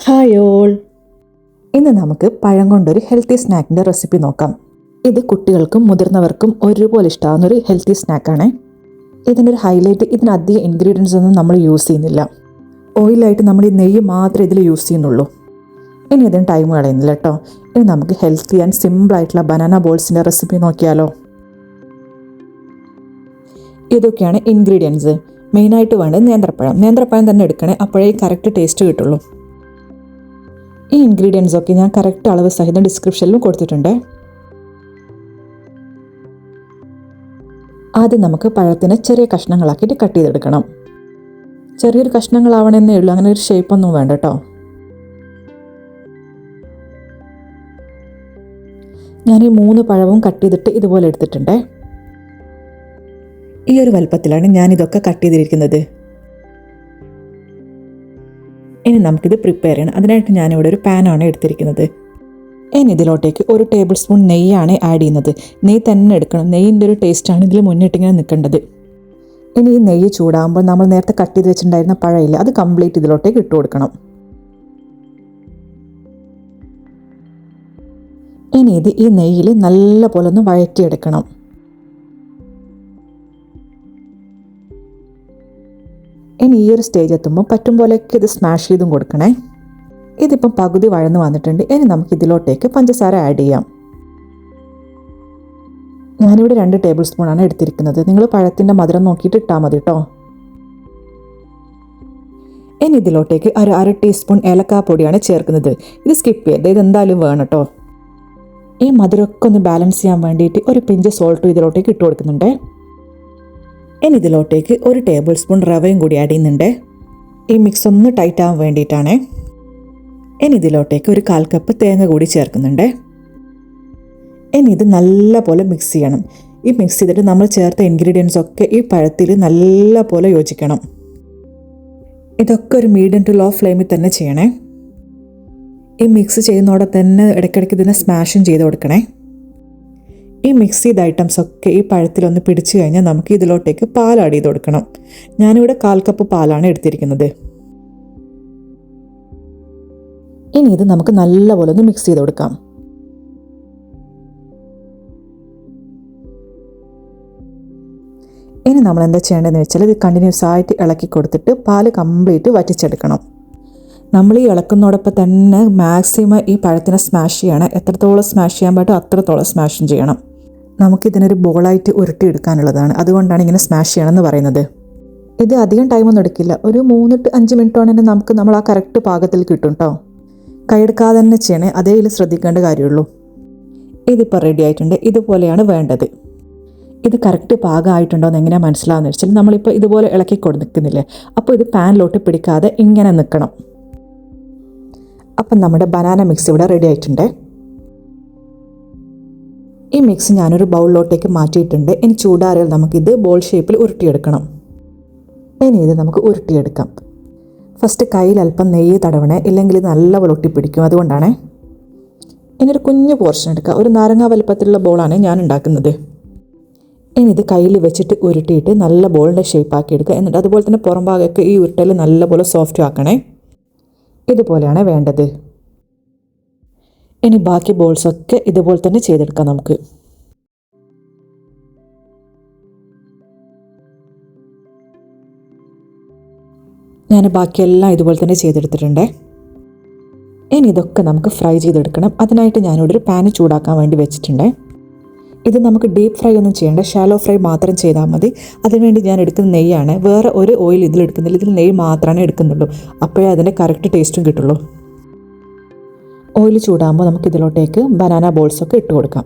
Hi all. ഇന്ന് നമുക്ക് പഴം കൊണ്ടൊരു ഹെൽത്തി സ്നാക്കിൻ്റെ റെസിപ്പി നോക്കാം. ഇത് കുട്ടികൾക്കും മുതിർന്നവർക്കും ഒരുപോലെ ഇഷ്ടമാകുന്നൊരു ഹെൽത്തി സ്നാക്കാണ്. ഇതിൻ്റെ ഒരു ഹൈലൈറ്റ്, ഇതിനധികം ഇൻഗ്രീഡിയൻസ് ഒന്നും നമ്മൾ യൂസ് ചെയ്യുന്നില്ല. ഓയിലായിട്ട് നമ്മൾ ഈ നെയ്യ് മാത്രമേ ഇതിൽ യൂസ് ചെയ്യുന്നുള്ളൂ. ഇനി ഇതിന് ടൈം കളയുന്നില്ല കേട്ടോ. ഇനി നമുക്ക് ഹെൽത്തി ആൻഡ് സിമ്പിളായിട്ടുള്ള ബനാന ബോൾസിൻ്റെ റെസിപ്പി നോക്കിയാലോ. ഇതൊക്കെയാണ് ഇൻഗ്രീഡിയൻസ്. മെയിനായിട്ട് വേണ്ടത് നേന്ത്രപ്പഴം തന്നെ എടുക്കണേ, അപ്പോഴേ കറക്റ്റ് ടേസ്റ്റ് കിട്ടുള്ളൂ. ഈ ഇൻഗ്രീഡിയൻസ് ഒക്കെ ഞാൻ കറക്റ്റ് അളവ് സഹിതം ഡിസ്ക്രിപ്ഷനിലും കൊടുത്തിട്ടുണ്ട്. ആദ്യം നമുക്ക് പഴത്തിനെ ചെറിയ കഷ്ണങ്ങളാക്കിയിട്ട് കട്ട് ചെയ്തെടുക്കണം. ചെറിയൊരു കഷ്ണങ്ങളാവണമെന്നേ ഉള്ളൂ, അങ്ങനെ ഒരു ഷേപ്പൊന്നും വേണ്ട കേട്ടോ. ഞാൻ ഈ 3 പഴവും കട്ട് ചെയ്തിട്ട് ഇതുപോലെ എടുത്തിട്ടുണ്ട്. ഈ ഒരു വലുപ്പത്തിലാണ് ഞാനിതൊക്കെ കട്ട് ചെയ്തിരിക്കുന്നത്. ഇനി നമുക്കിത് പ്രിപ്പയർ ചെയ്യണം. അതിനായിട്ട് ഞാനിവിടെ ഒരു പാനാണ് എടുത്തിരിക്കുന്നത്. ഇനി ഇതിലോട്ടേക്ക് 1 ടേബിൾ സ്പൂൺ നെയ്യാണ് ആഡ് ചെയ്യുന്നത്. നെയ്യ് തന്നെ എടുക്കണം. നെയ്യിൻ്റെ ഒരു ടേസ്റ്റാണ് ഇതിൽ മുന്നിട്ടിങ്ങനെ നിൽക്കേണ്ടത്. ഇനി ഈ നെയ്യ് ചൂടാകുമ്പോൾ നമ്മൾ നേരത്തെ കട്ട് ചെയ്ത് വെച്ചിട്ടുണ്ടായിരുന്ന പഴമില്ല, അത് കംപ്ലീറ്റ് ഇതിലോട്ടേക്ക് ഇട്ട് കൊടുക്കണം. ഇനി ഇത് ഈ നെയ്യിൽ നല്ല പോലെ ഒന്ന് വഴറ്റിയെടുക്കണം. ഇനി ഈ ഒരു സ്റ്റേജ് എത്തുമ്പോൾ പറ്റും പോലെയൊക്കെ ഇത് സ്മാഷ് ചെയ്തും കൊടുക്കണേ. ഇതിപ്പം പകുതി വഴന്ന് വന്നിട്ടുണ്ട്. ഇനി നമുക്ക് ഇതിലോട്ടേക്ക് പഞ്ചസാര ആഡ് ചെയ്യാം. ഞാനിവിടെ 2 ടേബിൾ സ്പൂണാണ് എടുത്തിരിക്കുന്നത്. നിങ്ങൾ പഴത്തിൻ്റെ മധുരം നോക്കിയിട്ട് ഇട്ടാൽ മതി കേട്ടോ. ഇനി ഇതിലോട്ടേക്ക് ഒരു 1/2 ടീസ്പൂൺ ഏലക്കാപ്പൊടിയാണ് ചേർക്കുന്നത്. ഇത് സ്കിപ്പ് ചെയ്യരുത്, ഇതെന്തായാലും വേണം കേട്ടോ. ഈ മധുരമൊക്കെ ഒന്ന് ബാലൻസ് ചെയ്യാൻ വേണ്ടിയിട്ട് ഒരു പിഞ്ച് സോൾട്ടും ഇതിലോട്ടേക്ക് ഇട്ട് കൊടുക്കുന്നുണ്ട്. ഇനി ഇതിലോട്ടേക്ക് 1 ടേബിൾ സ്പൂൺ റവയും കൂടി ആഡ് ചെയ്യുന്നുണ്ട്. ഈ മിക്സ് ഒന്ന് ടൈറ്റ് ആവാൻ വേണ്ടിയിട്ടാണ്. ഇനി ഇതിലോട്ടേക്ക് ഒരു 1/4 കപ്പ് തേങ്ങ കൂടി ചേർക്കുന്നുണ്ട്. ഇനി ഇത് നല്ല പോലെ മിക്സ് ചെയ്യണം. ഈ മിക്സ് ചെയ്തിട്ട് നമ്മൾ ചേർത്ത ഇൻഗ്രീഡിയൻസ് ഒക്കെ ഈ പഴത്തിൽ നല്ല പോലെ യോജിക്കണം. ഇതൊക്കെ ഒരു മീഡിയം ടു ലോ ഫ്ലെയിമിൽ തന്നെ ചെയ്യണേ. ഈ മിക്സ് ചെയ്യുന്നതോടെ തന്നെ ഇടയ്ക്കിടയ്ക്ക് ഇതിനെ സ്മാഷും ചെയ്ത് കൊടുക്കണേ. ഈ മിക്സ് ചെയ്ത ഐറ്റംസ് ഒക്കെ ഈ പഴത്തിലൊന്ന് പിടിച്ചു കഴിഞ്ഞാൽ നമുക്ക് ഇതിലോട്ടേക്ക് പാൽ ആഡ് ചെയ്ത് കൊടുക്കണം. ഞാനിവിടെ 1/4 കപ്പ് പാലാണ് എടുത്തിരിക്കുന്നത്. ഇനി ഇത് നമുക്ക് നല്ലപോലെ ഒന്ന് മിക്സ് ചെയ്ത് കൊടുക്കാം. ഇനി നമ്മൾ എന്താ ചെയ്യേണ്ടതെന്ന് വെച്ചാൽ ഇത് കണ്ടിന്യൂസ് ആയിട്ട് ഇളക്കി കൊടുത്തിട്ട് പാല് കംപ്ലീറ്റ് വറ്റിച്ചെടുക്കണം. നമ്മൾ ഈ ഇളക്കുന്നതോടൊപ്പം തന്നെ മാക്സിമം ഈ പഴത്തിനെ സ്മാഷ് ചെയ്യണം. എത്രത്തോളം സ്മാഷ് ചെയ്യാൻ പറ്റും അത്രത്തോളം സ്മാഷും ചെയ്യണം. നമുക്കിതിനൊരു ബോളായിട്ട് ഉരുട്ടിയെടുക്കാനുള്ളതാണ്, അതുകൊണ്ടാണ് ഇങ്ങനെ സ്മാഷ് ചെയ്യണമെന്ന് പറയുന്നത്. ഇത് അധികം ടൈമൊന്നും എടുക്കില്ല, ഒരു 3 to 5 മിനിറ്റ് കൊണ്ട് തന്നെ നമ്മൾ ആ കറക്റ്റ് പാകത്തിൽ കിട്ടും കേട്ടോ. കൈയെടുക്കാതെ തന്നെ ചെയ്യണേ, അതേ ഇതിൽ ശ്രദ്ധിക്കേണ്ട കാര്യമുള്ളൂ. ഇതിപ്പോൾ റെഡി ആയിട്ടുണ്ട്. ഇതുപോലെയാണ് വേണ്ടത്. ഇത് കറക്റ്റ് പാകമായിട്ടുണ്ടോ എന്ന് എങ്ങനെയാണ് മനസ്സിലാവുന്നത് വെച്ചാൽ നമ്മളിപ്പോൾ ഇതുപോലെ ഇളക്കി കൊടുക്കുന്നില്ലേ, അപ്പോൾ ഇത് പാനിലോട്ട് പിടിക്കാതെ ഇങ്ങനെ നിൽക്കണം. അപ്പം നമ്മുടെ ബനാന മിക്സ് ഇവിടെ റെഡി ആയിട്ടുണ്ട്. ഈ മിക്സ് ഞാനൊരു ബൗളിലോട്ടേക്ക് മാറ്റിയിട്ടുണ്ട്. ഇനി ചൂടാറിയാൽ നമുക്കിത് ബോൾ ഷേപ്പിൽ ഉരുട്ടിയെടുക്കണം. ഇനി ഇത് നമുക്ക് ഉരുട്ടിയെടുക്കാം. ഫസ്റ്റ് കയ്യിൽ അല്പം നെയ്യ് തടവണേ, ഇല്ലെങ്കിൽ ഇത് നല്ലപോലെ ഒട്ടിപ്പിടിക്കും, അതുകൊണ്ടാണ്. ഇനി ഒരു കുഞ്ഞു പോർഷൻ എടുക്കുക. ഒരു നാരങ്ങ വലുപ്പത്തിലുള്ള ബോളാണ് ഞാൻ ഉണ്ടാക്കുന്നത്. ഇനി ഇത് കയ്യിൽ വെച്ചിട്ട് ഉരുട്ടിയിട്ട് നല്ല ബോളിൻ്റെ ഷേപ്പാക്കി എടുക്കുക. എന്നിട്ട് അതുപോലെ തന്നെ പുറം ഭാഗമൊക്കെ ഈ ഉരുട്ടൽ നല്ലപോലെ സോഫ്റ്റ് ആക്കണേ. ഇതുപോലെയാണ് വേണ്ടത്. ഇനി ബാക്കി ബോൾസൊക്കെ ഇതുപോലെ തന്നെ ചെയ്തെടുക്കാം നമുക്ക്. ഞാൻ ബാക്കിയെല്ലാം ഇതുപോലെ തന്നെ ചെയ്തെടുത്തിട്ടുണ്ട്. ഇനി ഇതൊക്കെ നമുക്ക് ഫ്രൈ ചെയ്തെടുക്കണം. അതിനായിട്ട് ഞാനിവിടെ ഒരു പാന് ചൂടാക്കാൻ വേണ്ടി വെച്ചിട്ടുണ്ട്. ഇത് നമുക്ക് ഡീപ്പ് ഫ്രൈ ഒന്നും ചെയ്യേണ്ട, ഷാലോ ഫ്രൈ മാത്രം ചെയ്താൽ മതി. അതിനുവേണ്ടി ഞാൻ എടുക്കുന്ന നെയ്യാണ്. വേറെ ഒരു ഓയിൽ ഇതിലെടുക്കുന്നില്ല, ഇതിൽ നെയ്യ് മാത്രമേ എടുക്കുന്നുള്ളൂ. അപ്പോഴേ അതിൻ്റെ കറക്റ്റ് ടേസ്റ്റും കിട്ടുള്ളൂ. ഓയിൽ ചൂടാകുമ്പോൾ നമുക്ക് ഇതിലോട്ടേക്ക് ബനാന ബോൾസൊക്കെ ഇട്ട് കൊടുക്കാം.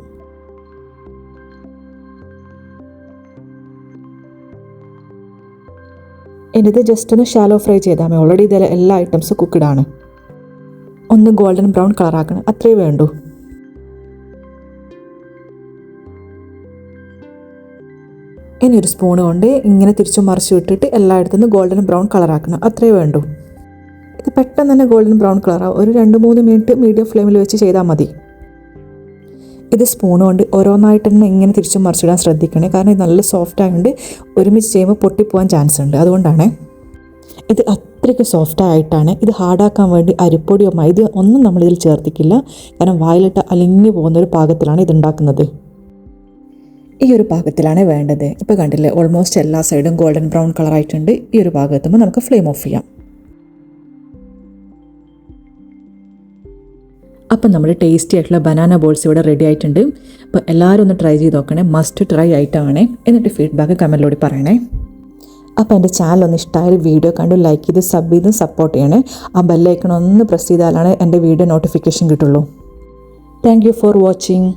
ഇനിയിത് ജസ്റ്റ് ഒന്ന് ഷാലോ ഫ്രൈ ചെയ്താൽ മതി. ഓൾറെഡി ഇതിൽ എല്ലാ ഐറ്റംസും കുക്ക്ഡാണ്. ഒന്ന് ഗോൾഡൻ ബ്രൗൺ കളറാക്കണം, അത്രയേ വേണ്ടൂ. ഇനി ഒരു സ്പൂൺ കൊണ്ട് ഇങ്ങനെ തിരിച്ചു മറിച്ച് വിട്ടിട്ട് എല്ലായിടത്തുനിന്ന് ഗോൾഡൻ ബ്രൗൺ കളറാക്കണം, അത്രയേ വേണ്ടൂ. ഇത് പെട്ടെന്ന് തന്നെ ഗോൾഡൻ ബ്രൗൺ കളറാവും. ഒരു 2-3 മിനിറ്റ് മീഡിയം ഫ്ലെയിമിൽ വെച്ച് ചെയ്താൽ മതി. ഇത് സ്പൂൺ കൊണ്ട് ഓരോന്നായിട്ട് തന്നെ ഇങ്ങനെ തിരിച്ചും മറിച്ചിടാൻ ശ്രദ്ധിക്കണേ, കാരണം ഇത് നല്ല സോഫ്റ്റ് ആയതുകൊണ്ട് ഒരുമിച്ച് ചെയ്യുമ്പോൾ പൊട്ടിപ്പോകാൻ ചാൻസ് ഉണ്ട്, അതുകൊണ്ടാണ്. ഇത് അത്രയ്ക്ക് സോഫ്റ്റ് ആയിട്ടാണ്. ഇത് ഹാർഡാക്കാൻ വേണ്ടി അരിപ്പൊടിയോ മൈദയോ ഒന്നും നമ്മളിതിൽ ചേർത്തിക്കില്ല. കാരണം വായിലിട്ട് അലിഞ്ഞു പോകുന്നൊരു പാകത്തിലാണ് ഇതുണ്ടാക്കുന്നത്. ഈ ഒരു പാകത്തിലാണ് വേണ്ടത്. ഇപ്പോൾ കണ്ടില്ലേ, ഓൾമോസ്റ്റ് എല്ലാ സൈഡും ഗോൾഡൻ ബ്രൗൺ കളറായിട്ടുണ്ട്. ഈ ഒരു പാകത്തുമ്പോൾ നമുക്ക് ഫ്ലെയിം ഓഫ് ചെയ്യാം. അപ്പം നമ്മുടെ ടേസ്റ്റി ആയിട്ടുള്ള ബനാന ബോൾസ് ഇവിടെ റെഡി ആയിട്ടുണ്ട്. അപ്പോൾ എല്ലാവരും ഒന്ന് ട്രൈ ചെയ്ത് നോക്കണേ. മസ്റ്റ് ട്രൈ ആയിട്ടാണ്. എന്നിട്ട് ഫീഡ്ബാക്ക് കമൻറ്റിലൂടെ പറയണേ. അപ്പോൾ എൻ്റെ ചാനൽ ഒന്ന് ഇഷ്ടമായ വീഡിയോ കണ്ടു ലൈക്ക് ചെയ്ത് സബ് ചെയ്ത് സപ്പോർട്ട് ചെയ്യണേ. ആ ബെല്ലൈക്കൺ ഒന്ന് പ്രസ് ചെയ്താലാണ് എൻ്റെ വീഡിയോ നോട്ടിഫിക്കേഷൻ കിട്ടുള്ളൂ. Thank you for watching.